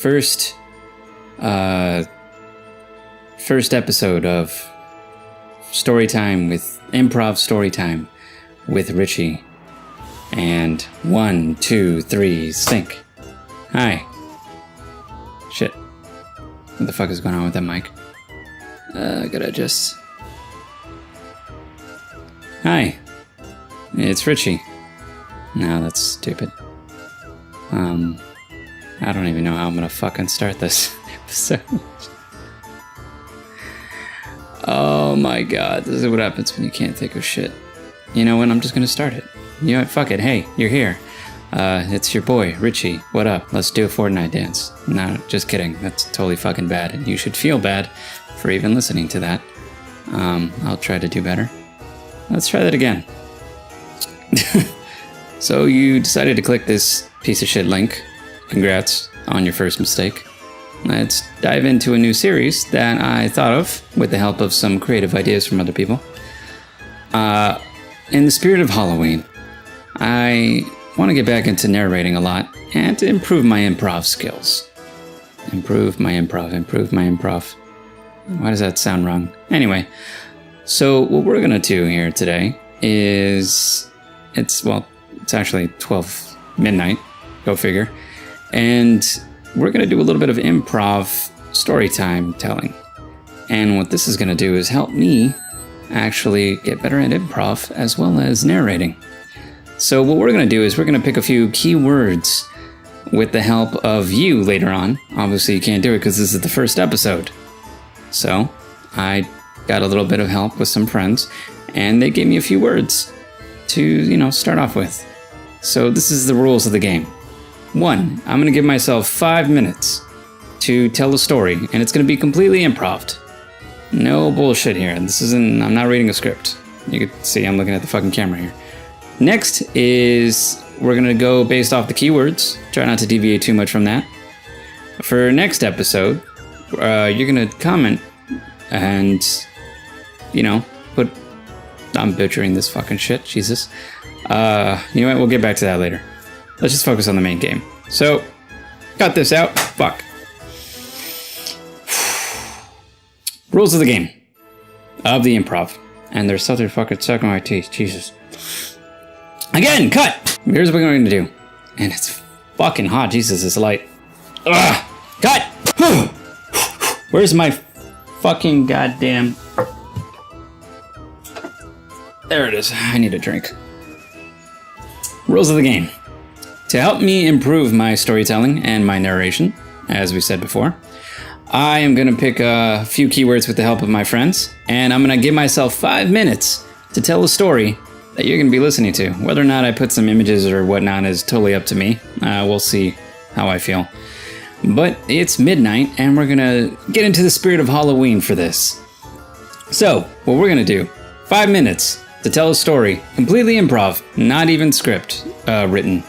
first episode of improv storytime with Richie. And 1, 2, 3, sync. Hi. Shit. What the fuck is going on with that mic? Gotta just... Hi. It's Richie. No, that's stupid. I don't even know how I'm gonna fucking start this episode. Oh my god, this is what happens when you can't think of shit. You know what, I'm just gonna start it. You know what, fuck it, hey, you're here. It's your boy, Richie. What up? Let's do a Fortnite dance. No, just kidding. That's totally fucking bad, and you should feel bad for even listening to that. I'll try to do better. Let's try that again. So you decided to click this piece of shit link. Congrats on your first mistake. Let's dive into a new series that I thought of with the help of some creative ideas from other people. In the spirit of Halloween, I want to get back into narrating a lot and to improve my improv skills. Improve my improv. Why does that sound wrong? Anyway, so what we're going to do here today is, it's actually 12 midnight, go figure. And we're going to do a little bit of improv storytime telling. And what this is going to do is help me actually get better at improv as well as narrating. So what we're going to do is we're going to pick a few key words with the help of you later on. Obviously you can't do it because this is the first episode. So I got a little bit of help with some friends and they gave me a few words to, start off with. So this is the rules of the game. 1, I'm going to give myself 5 minutes to tell a story, and it's going to be completely improv. No bullshit here. I'm not reading a script. You can see I'm looking at the fucking camera here. Next is we're going to go based off the keywords. Try not to deviate too much from that. For next episode, you're going to comment and, put... I'm butchering this fucking shit. Jesus. You know what? We'll get back to that later. Let's just focus on the main game. So, got this out. Fuck. Rules of the game. Of the improv. And there's something fucking stuck in my teeth. Jesus. Again, cut! Here's what we're going to do. And it's fucking hot. Jesus, it's light. Ugh! Cut! Where's my fucking goddamn... There it is. I need a drink. Rules of the game. To help me improve my storytelling and my narration, as we said before, I am going to pick a few keywords with the help of my friends, and I'm going to give myself 5 minutes to tell a story that you're going to be listening to. Whether or not I put some images or whatnot is totally up to me. We'll see how I feel. But it's midnight, and we're going to get into the spirit of Halloween for this. So, what we're going to do, 5 minutes to tell a story, completely improv, not even script written.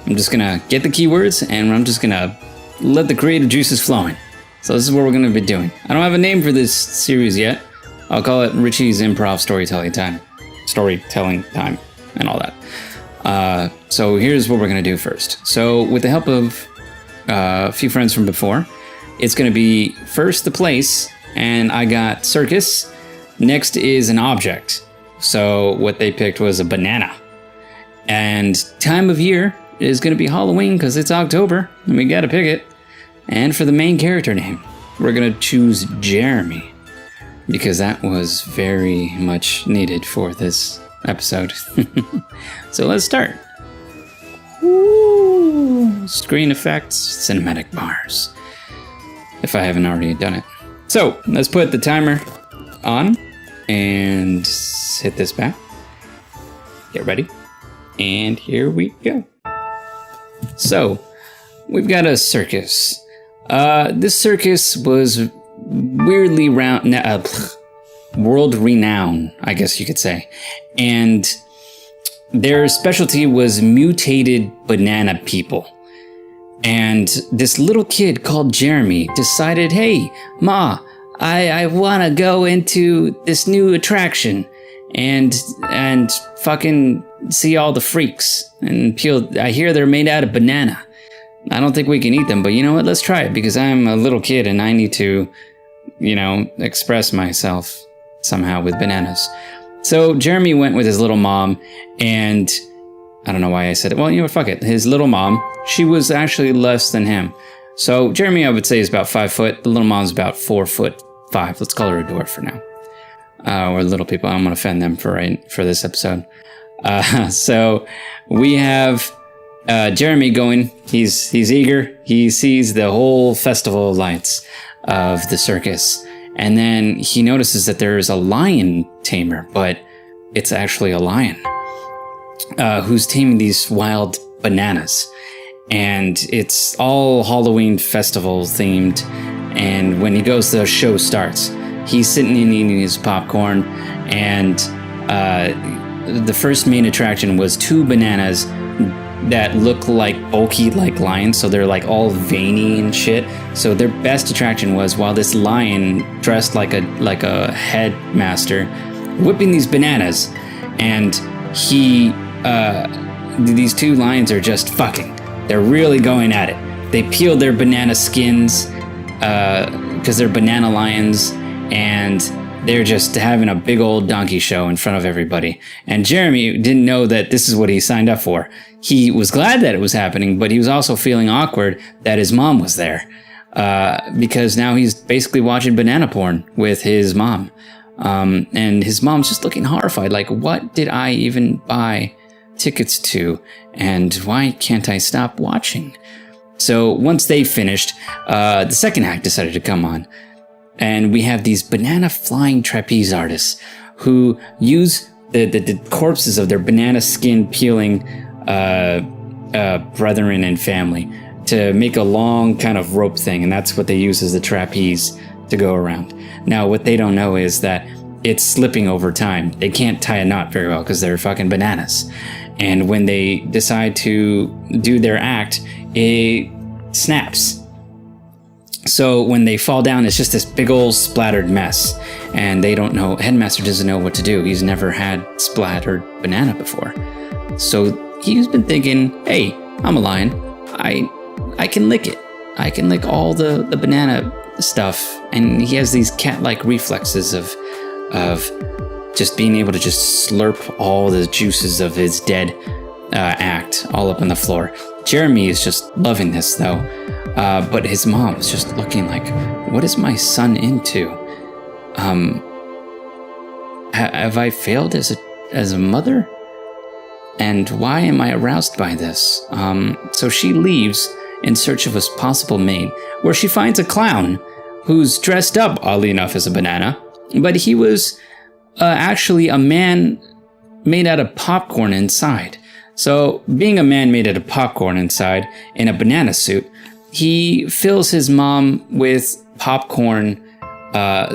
I'm just gonna get the keywords and I'm just gonna let the creative juices flowing. So this is what we're gonna be doing. I don't have a name for this series yet. I'll call it Richie's Improv Storytelling Time and all that. So here's what we're gonna do first. So with the help of a few friends from before, it's gonna be first the place, and I got circus. Next is an object. So what they picked was a banana. And time of year is going to be Halloween because it's October and we got to pick it. And for the main character name, we're going to choose Jeremy because that was very much needed for this episode. So let's start. Ooh, screen effects, cinematic bars. If I haven't already done it. So let's put the timer on. And hit this back. Get ready. And here we go. So, we've got a circus. This circus was weirdly world renowned, I guess you could say. And their specialty was mutated banana people. And this little kid called Jeremy decided, hey, Ma, I want to go into this new attraction and fucking see all the freaks and peel. I hear they're made out of banana. I don't think we can eat them, but you know what? Let's try it because I'm a little kid and I need to, you know, express myself somehow with bananas. So Jeremy went with his little mom, and I don't know why I said it. Well, you know what? Fuck it. His little mom, she was actually less than him. So Jeremy, I would say, is about 5 foot. The little mom's about 4'5". Let's call her a dwarf for now. Or little people. I don't want to offend them for this episode. So we have Jeremy going. He's eager. He sees the whole festival lights of the circus. And then he notices that there's a lion tamer, but it's actually a lion who's taming these wild bananas. And it's all Halloween festival themed. And when he goes, the show starts. He's sitting and eating his popcorn. And the first main attraction was 2 bananas that look like bulky like lions, so they're like all veiny and shit. So their best attraction was while this lion dressed like a headmaster whipping these bananas, and these 2 lions are just fucking. They're really going at it. They peel their banana skins because they're banana lions, and they're just having a big old donkey show in front of everybody. And Jeremy didn't know that this is what he signed up for. He was glad that it was happening, but he was also feeling awkward that his mom was there. Because now he's basically watching banana porn with his mom. And his mom's just looking horrified, like, what did I even buy tickets to? And why can't I stop watching? So once they finished, the second act decided to come on. And we have these banana flying trapeze artists who use the corpses of their banana skin peeling brethren and family to make a long kind of rope thing. And that's what they use as the trapeze to go around. Now, what they don't know is that it's slipping over time. They can't tie a knot very well because they're fucking bananas. And when they decide to do their act, it snaps. So when they fall down, it's just this big old splattered mess. And they don't know, Headmaster doesn't know what to do. He's never had splattered banana before. So he's been thinking, hey, I'm a lion. I can lick it. I can lick all the banana stuff. And he has these cat-like reflexes of just being able to just slurp all the juices of his dead act all up on the floor. Jeremy is just loving this, though. But his mom is just looking like, what is my son into? Have I failed as a mother? And why am I aroused by this? So she leaves in search of a possible mate, where she finds a clown who's dressed up, oddly enough, as a banana. But he was actually a man made out of popcorn inside. So being a man made out of popcorn inside in a banana suit, he fills his mom with popcorn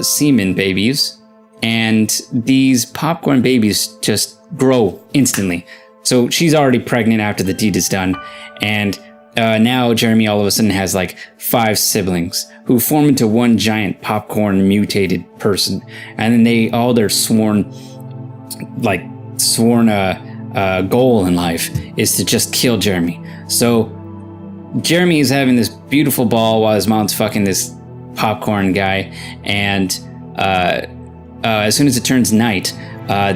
semen babies, and these popcorn babies just grow instantly. So she's already pregnant after the deed is done, and now Jeremy all of a sudden has like 5 siblings who form into one giant popcorn mutated person, and then their sworn goal in life is to just kill Jeremy. So Jeremy is having this beautiful ball while his mom's fucking this popcorn guy, and as soon as it turns night,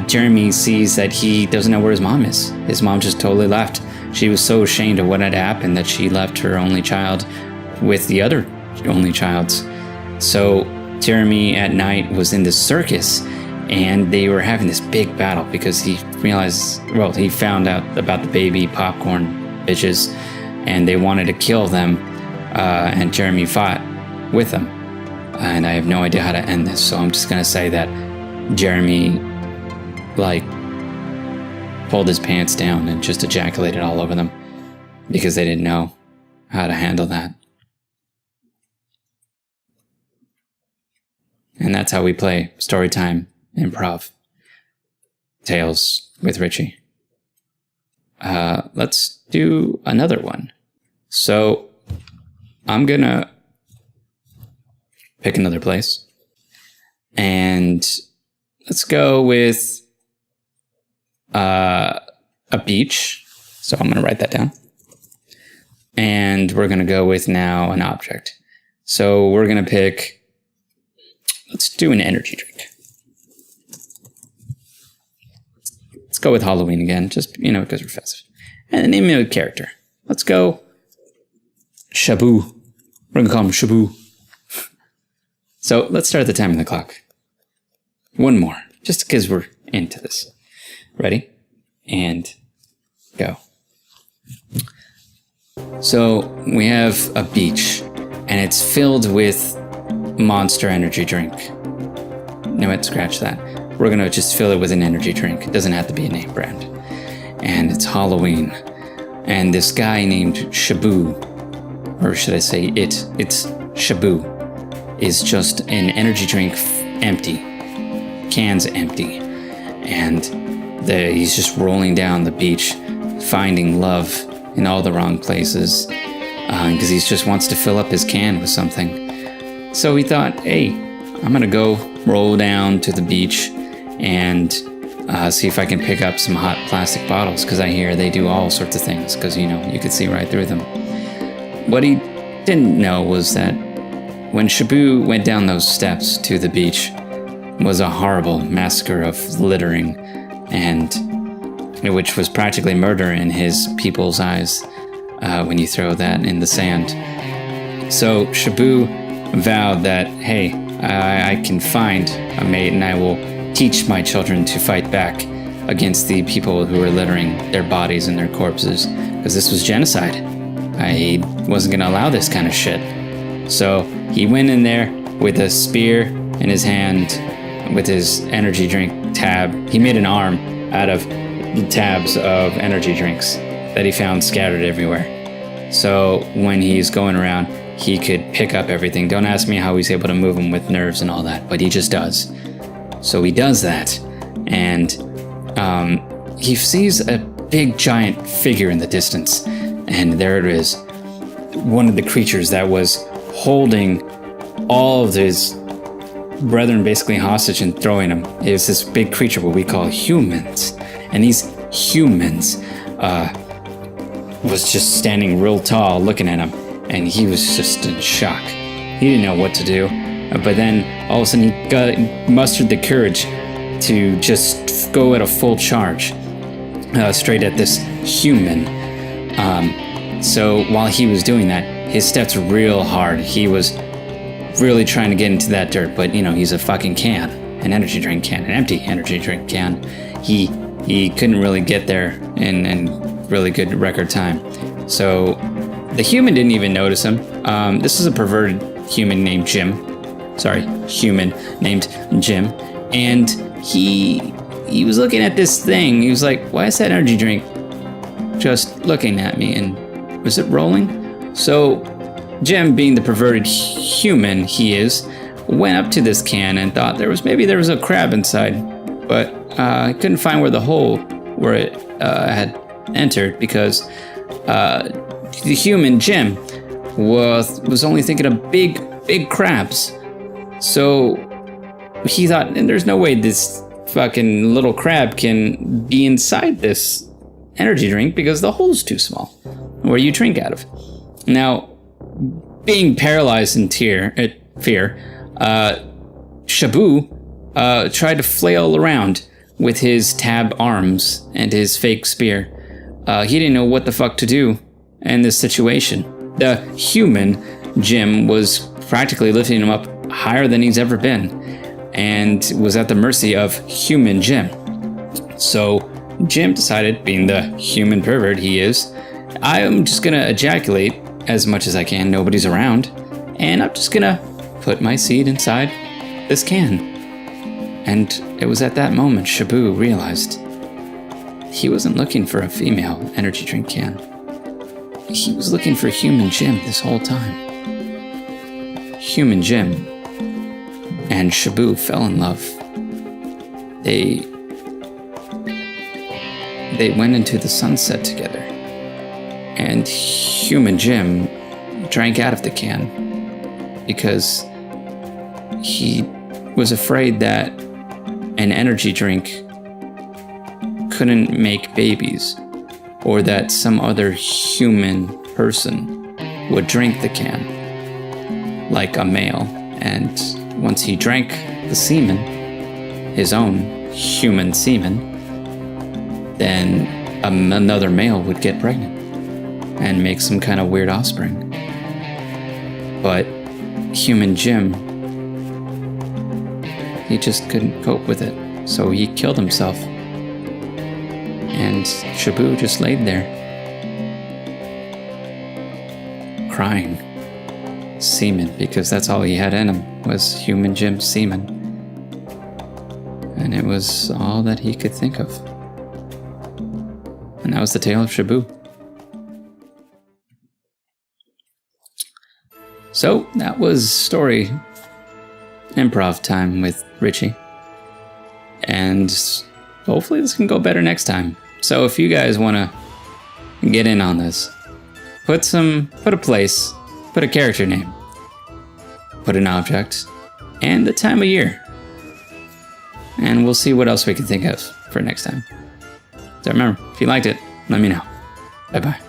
Jeremy sees that he doesn't know where his mom is. His mom just totally left. She was so ashamed of what had happened that she left her only child with the other only childs. So Jeremy at night was in the circus, and they were having this big battle because he found out about the baby popcorn bitches, and they wanted to kill them, and Jeremy fought with them. And I have no idea how to end this, so I'm just gonna say that Jeremy, pulled his pants down and just ejaculated all over them because they didn't know how to handle that. And that's how we play Storytime Improv Tales with Richie. Let's do another one. So I'm gonna pick another place, and let's go with a beach. So I'm gonna write that down. And we're going to go with now an object. So we're going to pick, let's do an energy drink. Let's go with Halloween again, just, because we're festive. And the name of a character. Let's go Shabu. We're going to call him Shabu. So let's start the time on the clock. One more, just because we're into this. Ready? And go. So we have a beach, and it's filled with Monster energy drink. No, scratch that. We're going to just fill it with an energy drink. It doesn't have to be a name brand. And it's Halloween. And this guy named Shabu, or should I say it's Shabu, is just an energy drink empty. Cans empty. And he's just rolling down the beach, finding love in all the wrong places, because he just wants to fill up his can with something. So he thought, hey, I'm going to go roll down to the beach and see if I can pick up some hot plastic bottles, because I hear they do all sorts of things, because, you could see right through them. What he didn't know was that when Shabu went down those steps to the beach was a horrible massacre of littering, and which was practically murder in his people's eyes when you throw that in the sand. So Shabu vowed that, hey, I can find a mate and I will teach my children to fight back against the people who were littering their bodies and their corpses, because this was genocide. I wasn't going to allow this kind of shit. So he went in there with a spear in his hand, with his energy drink tab. He made an arm out of the tabs of energy drinks that he found scattered everywhere. So when he's going around, he could pick up everything. Don't ask me how he's able to move them with nerves and all that, but he just does. So he does that, and he sees a big giant figure in the distance, and there it is. One of the creatures that was holding all of his brethren basically hostage and throwing them. It was this big creature, what we call humans. And these humans was just standing real tall looking at him, and he was just in shock. He didn't know what to do, but then all of a sudden he mustered the courage to just go at a full charge straight at this human. So while he was doing that, his steps were real hard. He was really trying to get into that dirt, but he's a fucking can, an energy drink can, an empty energy drink can. He couldn't really get there in really good record time. So the human didn't even notice him. This is a perverted human named Jim. And he was looking at this thing. He was like, why is that energy drink just looking at me? And was it rolling? So Jim, being the perverted human he is, went up to this can and thought there was a crab inside, but I couldn't find where the hole where it had entered, because the human Jim was only thinking of big crabs. So he thought, and there's no way this fucking little crab can be inside this energy drink, because the hole's too small where you drink out of. Now, being paralyzed in fear, Shabu tried to flail around with his tab arms and his fake spear. He didn't know what the fuck to do in this situation. The human Jim was practically lifting him up higher than he's ever been, and was at the mercy of human Jim. So Jim decided, being the human pervert he is, I'm just gonna ejaculate as much as I can. Nobody's around, and I'm just gonna put my seed inside this can. And it was at that moment Shabu realized he wasn't looking for a female energy drink can. He was looking for human Jim this whole time. Human Jim and Shabu fell in love. They went into the sunset together, and human Jim drank out of the can because he was afraid that an energy drink couldn't make babies, or that some other human person would drink the can like a male, and once he drank the semen, his own human semen, then another male would get pregnant and make some kind of weird offspring. But human Jim, he just couldn't cope with it, so he killed himself. And Shabu just laid there, crying semen, because that's all he had in him, was human Jim's semen. And it was all that he could think of. And that was the tale of Shabu. So that was story improv time with Richie. And hopefully this can go better next time. So if you guys want to get in on this, put a place, put a character name, put an object, and the time of year. And we'll see what else we can think of for next time. So remember, if you liked it, let me know. Bye-bye.